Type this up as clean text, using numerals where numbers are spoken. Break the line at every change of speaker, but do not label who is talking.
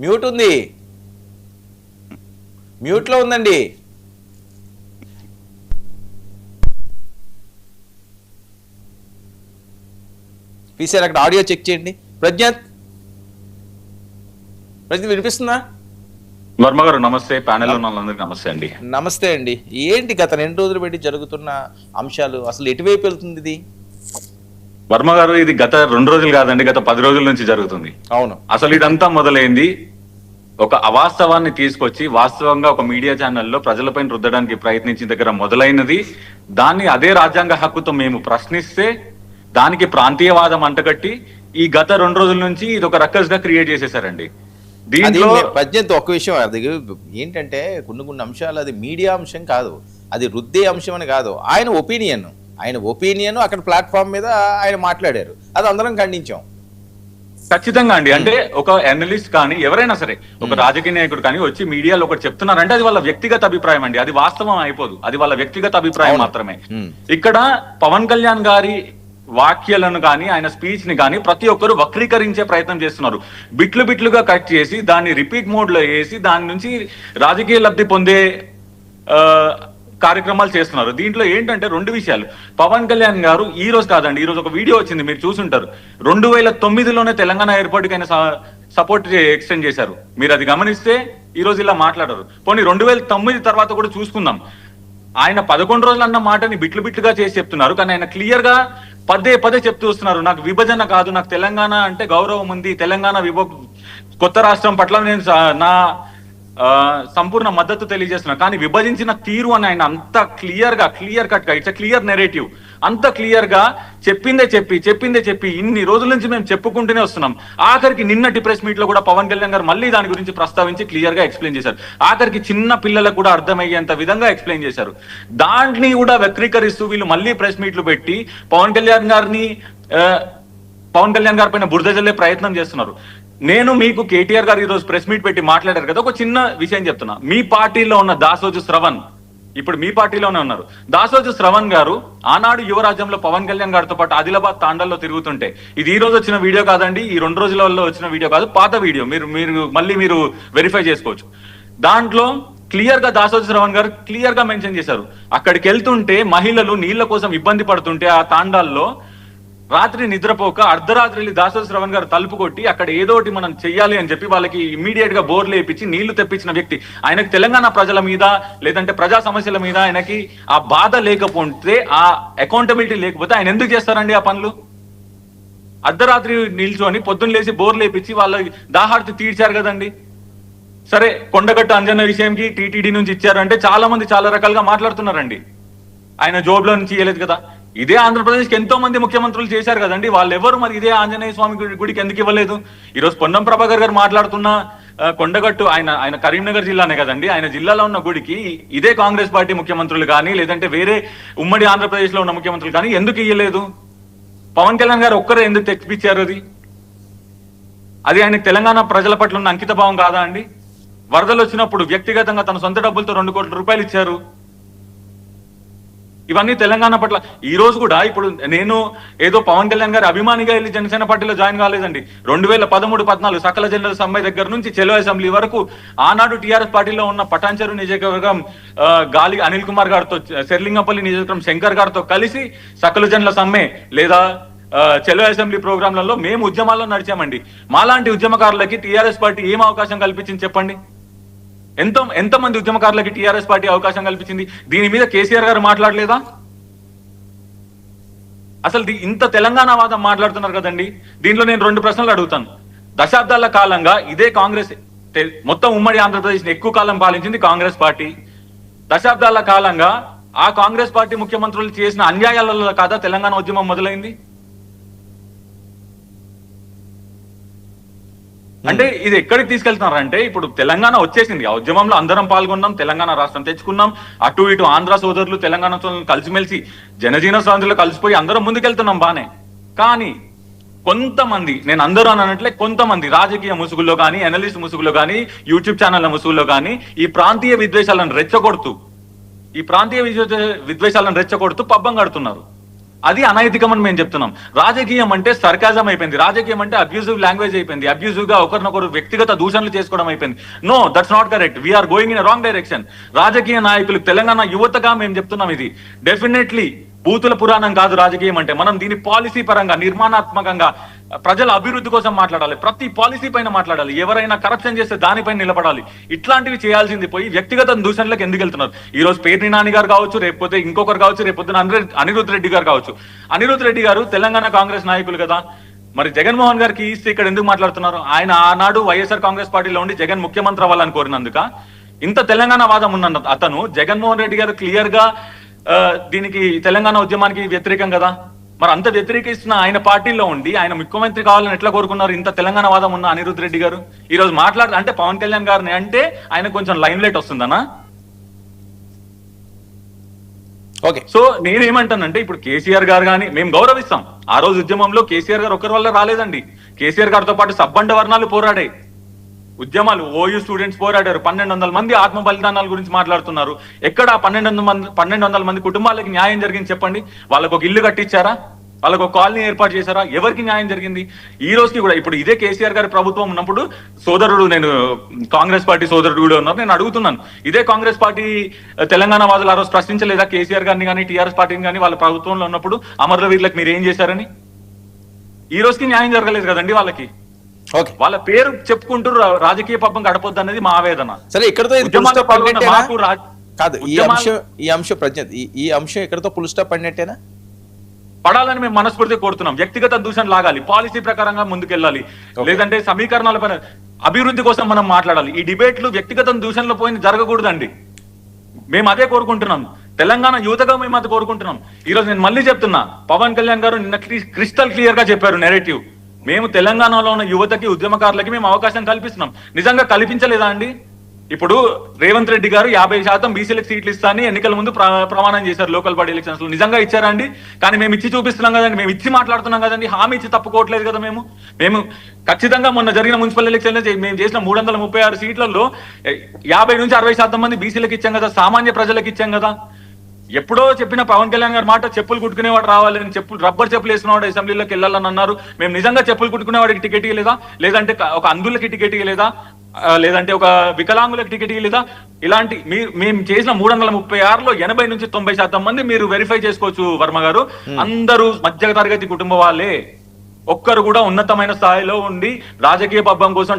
Mute ఉంది, మ్యూట్లో ఉందండి. పీసీఆర్ అక్కడ ఆడియో చెక్ చేయండి. ప్రజ్ఞాత్ వినిపిస్తుందా?
వర్మ గారు నమస్తే, ప్యానెల్ ఉన్న వాళ్ళందరికీ నమస్తే అండి.
నమస్తే అండి. ఏంటి గత 2 రోజులు పెట్టి జరుగుతున్న అంశాలు, అసలు ఎటువైపు వెళ్తుంది ఇది?
వర్మ గారు, ఇది గత 2 రోజులు కాదండి, గత 10 రోజుల నుంచి జరుగుతుంది.
అవును.
అసలు ఇదంతా మొదలైంది ఒక అవాస్తవాన్ని తీసుకొచ్చి వాస్తవంగా ఒక మీడియా ఛానల్లో ప్రజలపైన రుద్దడానికి ప్రయత్నించిన దగ్గర మొదలైనది. దాన్ని అదే రాజ్యాంగ హక్కుతో మేము ప్రశ్నిస్తే దానికి ప్రాంతీయవాదం అంటగట్టి ఈ గత 2 రోజుల నుంచి ఇది ఒక రక్కస్ గా క్రియేట్ చేసేసారండి. దీంట్లో
ప్రజ్ఞత్ ఒక్క విషయం, అది ఏంటంటే కొన్ని అంశాలు అది మీడియా అంశం కాదు, అది రుద్దే అంశం అని కాదు. ఆయన ఒపీనియన్ అక్కడ ప్లాట్ఫామ్ మీద ఆయన మాట్లాడారు, అది అందరం ఖండించాం.
ఖచ్చితంగా అండి. అంటే ఒక అనలిస్ట్ కానీ ఎవరైనా సరే, ఒక రాజకీయ నాయకుడు కానీ వచ్చి మీడియాలో ఒకటి చెప్తున్నారంటే అది వాళ్ళ వ్యక్తిగత అభిప్రాయం అండి, అది వాస్తవం అయిపోదు, అది వాళ్ళ వ్యక్తిగత అభిప్రాయం మాత్రమే. ఇక్కడ పవన్ కళ్యాణ్ గారి వాక్యాలను కానీ ఆయన స్పీచ్ ని కానీ ప్రతి ఒక్కరు వక్రీకరించే ప్రయత్నం చేస్తున్నారు. బిట్లుగా కట్ చేసి దాన్ని రిపీట్ మోడ్ లో వేసి దాని నుంచి రాజకీయ లబ్ధి పొందే కార్యక్రమాలు చేస్తున్నారు. దీంట్లో ఏంటంటే 2 విషయాలు. పవన్ కళ్యాణ్ గారు ఈ రోజు కాదండి, ఈ రోజు ఒక వీడియో వచ్చింది, మీరు చూసుంటారు. 2009లోనే తెలంగాణ ఏర్పాటుకి ఆయన సపోర్ట్ ఎక్స్టెండ్ చేశారు. మీరు అది గమనిస్తే ఈ రోజు ఇలా మాట్లాడారు. పోనీ 2009 తర్వాత కూడా చూసుకుందాం. ఆయన 11 రోజులు అన్న మాటని బిట్లుగా చేసి చెప్తున్నారు, కానీ ఆయన క్లియర్ గా పదే చెప్తూ వస్తున్నారు, నాకు విభజన కాదు, నాకు తెలంగాణ అంటే గౌరవం ఉంది, తెలంగాణ కొత్త రాష్ట్రం పట్ల నేను నా సంపూర్ణ మద్దతు తెలియజేస్తున్నా. కానీ విభజించిన తీరు అని ఆయన అంత క్లియర్ కట్ గా ఇట్స్ క్లియర్ నెరేటివ్, అంత క్లియర్ గా చెప్పిందే చెప్పి ఇన్ని రోజుల నుంచి మేము చెప్పుకుంటూనే వస్తున్నాం. ఆఖరికి నిన్నటి ప్రెస్ మీట్ లో కూడా పవన్ కళ్యాణ్ గారు మళ్ళీ దాని గురించి ప్రస్తావించి క్లియర్ గా ఎక్స్ప్లెయిన్ చేశారు. ఆఖరికి చిన్న పిల్లలకు కూడా అర్థమయ్యేంత విధంగా ఎక్స్ప్లెయిన్ చేశారు. దాన్ని కూడా వక్రీకరిస్తూ వీళ్ళు మళ్ళీ ప్రెస్ మీట్లు పెట్టి పవన్ కళ్యాణ్ గారి పైన బురద జల్లే ప్రయత్నం చేస్తున్నారు. నేను మీకు కేటీఆర్ గారు ఈ రోజు ప్రెస్ మీట్ పెట్టి మాట్లాడారు కదా, ఒక చిన్న విషయం చెప్తున్నా. మీ పార్టీలో ఉన్న దాసోజు శ్రవణ్ ఇప్పుడు మీ పార్టీలోనే ఉన్నారు. దాసోజు శ్రవణ్ గారు ఆనాడు యువరాజ్యంలో పవన్ కళ్యాణ్ గారితో పాటు ఆదిలాబాద్ తాండల్లో తిరుగుతుంటే, ఇది ఈ రోజు వచ్చిన వీడియో కాదండి, ఈ 2 రోజులలో వచ్చిన వీడియో కాదు, పాత వీడియో, మీరు వెరిఫై చేసుకోవచ్చు. దాంట్లో క్లియర్ గా దాసోజు శ్రవణ్ గారు క్లియర్ గా మెన్షన్ చేశారు, అక్కడికి వెళ్తుంటే మహిళలు నీళ్ల కోసం ఇబ్బంది పడుతుంటే ఆ తాండాల్లో రాత్రి నిద్రపోక అర్ధరాత్రి దాసోజు శ్రవణ్ గారు తలుపు కొట్టి అక్కడ ఏదోటి మనం చెయ్యాలి అని చెప్పి వాళ్ళకి ఇమ్మీడియట్ గా బోర్లు వేయించి నీళ్లు తెప్పించిన వ్యక్తి. ఆయనకి తెలంగాణ ప్రజల మీద లేదంటే ప్రజా సమస్యల మీద ఆయనకి ఆ బాధ లేకపోతే, ఆ అకౌంటబిలిటీ లేకపోతే ఆయన ఎందుకు చేస్తారండి ఆ పనులు? అర్ధరాత్రి నిల్చొని పొద్దున్న లేచి బోర్లు వేయించి వాళ్ళ దాహార్తి తీర్చారు కదండి. సరే, కొండగట్టు అంజన్న విషయంకి టీటీడీ నుంచి ఇచ్చారంటే చాలా మంది చాలా రకాలుగా మాట్లాడుతున్నారండి. ఆయన జోబులో నుంచి ఇవ్వలేదు కదా. ఇదే ఆంధ్రప్రదేశ్కి ఎంతో మంది ముఖ్యమంత్రులు చేశారు కదండి, వాళ్ళు ఎవరు మరి ఇదే ఆంజనేయ స్వామి గుడికి ఎందుకు ఇవ్వలేదు? ఈరోజు పొన్నం ప్రభాకర్ గారు మాట్లాడుతున్న కొండగట్టు ఆయన కరీంనగర్ జిల్లానే కదండి, ఆయన జిల్లాలో ఉన్న గుడికి ఇదే కాంగ్రెస్ పార్టీ ముఖ్యమంత్రులు కానీ లేదంటే వేరే ఉమ్మడి ఆంధ్రప్రదేశ్ లో ఉన్న ముఖ్యమంత్రులు కానీ ఎందుకు ఇవ్వలేదు? పవన్ కళ్యాణ్ గారు ఒక్కరే ఎందుకు తెప్పించారు? అది ఆయనకు తెలంగాణ ప్రజల పట్ల ఉన్న అంకిత భావం కాదా అండి? వరదలు వచ్చినప్పుడు వ్యక్తిగతంగా తన సొంత డబ్బులతో 2 కోట్ల రూపాయలు ఇచ్చారు. ఇవన్నీ తెలంగాణ పట్ల. ఈ రోజు కూడా ఇప్పుడు నేను ఏదో పవన్ కళ్యాణ్ గారి అభిమానిగా వెళ్ళి జనసేన పార్టీలో జాయిన్ కాలేదండి. 2013-14 సకల జనుల సమ్మె దగ్గర నుంచి చెలో అసెంబ్లీ వరకు ఆనాడు టీఆర్ఎస్ పార్టీలో ఉన్న పటాన్చెరు నియోజకవర్గం గాలి అనిల్ కుమార్ గారితో, శెర్లింగంపల్లి నియోజకవర్గం శంకర్ గారితో కలిసి సకల జనుల సమ్మె లేదా చెలో అసెంబ్లీ ప్రోగ్రాంలలో మేము ఉద్యమాల్లో నడిచామండి. మాలాంటి ఉద్యమకారులకి టీఆర్ఎస్ పార్టీ ఏం అవకాశం కల్పించింది చెప్పండి? ఎంతమంది ఉద్యమకారులకి టీఆర్ఎస్ పార్టీ అవకాశం కల్పించింది? దీని మీద కేసీఆర్ గారు మాట్లాడలేదా? అసలు ఇంత తెలంగాణ వాదం మాట్లాడుతున్నారు కదండి. దీంట్లో నేను 2 ప్రశ్నలు అడుగుతాను. దశాబ్దాల కాలంగా ఇదే కాంగ్రెస్ మొత్తం ఉమ్మడి ఆంధ్రప్రదేశ్ ఎక్కువ కాలం పాలించింది కాంగ్రెస్ పార్టీ. దశాబ్దాల కాలంగా ఆ కాంగ్రెస్ పార్టీ ముఖ్యమంత్రులు చేసిన అన్యాయాలలో కాదా తెలంగాణ ఉద్యమం మొదలైంది? అంటే ఇది ఎక్కడికి తీసుకెళ్తున్నారంటే, ఇప్పుడు తెలంగాణ వచ్చేసింది, ఆ ఉద్యమంలో అందరం పాల్గొన్నాం, తెలంగాణ రాష్ట్రం తెచ్చుకున్నాం, అటు ఇటు ఆంధ్ర సోదరులు తెలంగాణతో కలిసిమెలిసి జనజీవన స్రవంతిలో కలిసిపోయి అందరం ముందుకెళ్తున్నాం బానే. కానీ కొంతమంది, నేను అందరూ అన్నట్లే కొంతమంది రాజకీయ ముసుగుల్లో కానీ అనలిస్ట్ ముసుగులో కానీ యూట్యూబ్ ఛానళ్ల ముసుగులో కానీ ఈ ప్రాంతీయ విద్వేషాలను రెచ్చగొడుతూ పబ్బం కడుతున్నారు. అది అనైతికం అని మేము చెప్తున్నాం. రాజకీయం అంటే సర్కాజం అయిపోయింది, రాజకీయం అంటే అబ్యూజివ్ లాంగ్వేజ్ అయిపోయింది, అబ్యూజివ్ గా ఒకరినొకరు వ్యక్తిగత దూషణలు చేసుకోవడం అయిపోయింది. No, that's not correct. We are going in wrong direction. రాజకీయ నాయకులు, తెలంగాణ యువతగా మేము చెప్తున్నాం, ఇది డెఫినెట్లీ బూతుల పురాణం కాదు రాజకీయం అంటే. మనం దీని పాలసీ పరంగా, నిర్మాణాత్మకంగా, ప్రజల అభివృద్ధి కోసం మాట్లాడాలి, ప్రతి పాలసీ పైన మాట్లాడాలి, ఎవరైనా కరప్షన్ చేస్తే దానిపైన నిలబడాలి. ఇట్లాంటివి చేయాల్సింది పోయి వ్యక్తిగత దూషణలకు ఎందుకు వెళ్తున్నారు? ఈ రోజు పేర్ని నాని గారు కావచ్చు, రేకపోతే ఇంకొకరు కావచ్చు, రేపొద్దున అనిరుద్ధ్ రెడ్డి గారు కావచ్చు. అనిరుద్ధ్ రెడ్డి గారు తెలంగాణ కాంగ్రెస్ నాయకులు కదా, మరి జగన్మోహన్ గారికి ఇస్తే ఇక్కడ ఎందుకు మాట్లాడుతున్నారు? ఆయన ఆనాడు వైఎస్ఆర్ కాంగ్రెస్ పార్టీలో ఉండి జగన్ ముఖ్యమంత్రి అవ్వాలని కోరినందుక ఇంత తెలంగాణ వాదం ఉన్న అతను, జగన్మోహన్ రెడ్డి గారు క్లియర్ గా దీనికి తెలంగాణ ఉద్యమానికి వ్యతిరేకం కదా. మరి అంత వ్యతిరేకిస్తున్న ఆయన పార్టీలో ఉండి ఆయన ముఖ్యమంత్రి కావాలని ఎట్లా కోరుకున్నారు ఇంత తెలంగాణ వాదం ఉన్న అనిరుద్ధ్ రెడ్డి గారు? ఈ రోజు అంటే పవన్ కళ్యాణ్ గారిని అంటే ఆయన కొంచెం లైమ్ లైట్ వస్తుందనా?
ఓకే.
సో నేనేమంటానంటే, ఇప్పుడు కేసీఆర్ గారు కానీ మేము గౌరవిస్తాం. ఆ రోజు ఉద్యమంలో కేసీఆర్ గారు ఒకరి వల్ల రాలేదండి. కేసీఆర్ గారితో పాటు సబ్బండ వర్ణాలు పోరాడాయి, ఉద్యమాలు, ఓయూ స్టూడెంట్స్ పోరాడారు. 1200 మంది ఆత్మ బలిదానాల గురించి మాట్లాడుతున్నారు. ఎక్కడ 1200 మంది కుటుంబాలకి న్యాయం జరిగింది చెప్పండి? వాళ్ళకు ఒక ఇల్లు కట్టించారా? వాళ్ళకు ఒక కాలనీ ఏర్పాటు చేశారా? ఎవరికి న్యాయం జరిగింది? ఈ రోజుకి కూడా ఇప్పుడు ఇదే కేసీఆర్ గారి ప్రభుత్వం ఉన్నప్పుడు సోదరుడు, నేను కాంగ్రెస్ పార్టీ సోదరుడు కూడా ఉన్నారు, నేను అడుగుతున్నాను, ఇదే కాంగ్రెస్ పార్టీ తెలంగాణ వాదులు ఆ రోజు ప్రశ్నించలేదా కేసీఆర్ గారిని కానీ టీఆర్ఎస్ పార్టీని కానీ వాళ్ళ ప్రభుత్వంలో ఉన్నప్పుడు అమరవీరులకు మీరు ఏం చేశారని? ఈ రోజుకి న్యాయం జరగలేదు కదండి వాళ్ళకి.
ఓకే,
వాళ్ళ పేరు చెప్పుకుంటూ రాజకీయ పబ్బం గడపొద్దు అనేది మా ఆవేదన.
సరే, ఇక్కడతో కాదు ఈ అంశం ప్రజ్ఞత్, ఈ అంశం ఇక్కడతో ఫుల్ స్టాప్ పడినట్టేనా?
పడాలని మేము మనస్ఫూర్తిగా కోరుతున్నాం. వ్యక్తిగత దూషణ లాగాలి, పాలసీ ప్రకారంగా ముందుకెళ్ళాలి, లేదంటే సమీకరణాల పైన అభివృద్ధి కోసం మనం మాట్లాడాలి. ఈ డిబేట్లు వ్యక్తిగత దూషణలో పోయిన జరగకూడదండి. మేము అదే కోరుకుంటున్నాం, తెలంగాణ యువతగా మేము అది కోరుకుంటున్నాం. ఈ రోజు నేను మళ్ళీ చెప్తున్నా, పవన్ కళ్యాణ్ గారు నిన్న క్రిస్టల్ క్లియర్ గా చెప్పారు నెరేటివ్. మేము తెలంగాణలో ఉన్న యువతకి, ఉద్యమకారులకి మేము అవకాశం కల్పిస్తున్నాం. నిజంగా కల్పించలేదా అండి? ఇప్పుడు రేవంత్ రెడ్డి గారు 50% బీసీలకు సీట్లు ఇస్తా అని ఎన్నికల ముందు ప్రమాణం చేశారు లోకల్ బాడీ ఎలక్షన్స్ లో. నిజంగా ఇచ్చారా అండి? కానీ మేము ఇచ్చి చూపిస్తున్నాం కదండి, మేము ఇచ్చి మాట్లాడుతున్నాం కదండి, హామీ ఇచ్చి తప్పుకోవట్లేదు కదా. మేము ఖచ్చితంగా మొన్న జరిగిన మున్సిపల్ ఎలక్షన్ మేము చేసిన 336 సీట్లలో 50 నుంచి 60% మంది బీసీలకు ఇచ్చాం కదా, సామాన్య ప్రజలకు ఇచ్చాం కదా. ఎప్పుడో చెప్పిన పవన్ కళ్యాణ్ గారి మాట, చెప్పులు కుట్టుకునేవాడు రావాలని, రబ్బర్ చెప్పులు వేసుకునేవాడు అసెంబ్లీలోకి వెళ్ళాలని అన్నారు. మేము నిజంగా చెప్పులు కుట్టుకునేవాడికి టికెట్ ఇవ్వలేదా? లేదంటే ఒక అంధులకి టికెట్ ఇవ్వలేదా? లేదంటే ఒక వికలాంగులకు టికెట్ ఇవ్వలేదా? ఇలాంటి మేము చేసిన 336లో 80 నుంచి 90% మంది మీరు వెరిఫై చేసుకోవచ్చు వర్మ గారు, అందరూ మధ్య తరగతి కుటుంబ వాళ్ళే. ఒక్కరు కూడా ఉన్నతమైన స్థాయిలో ఉండి రాజకీయ పబ్బం కోసం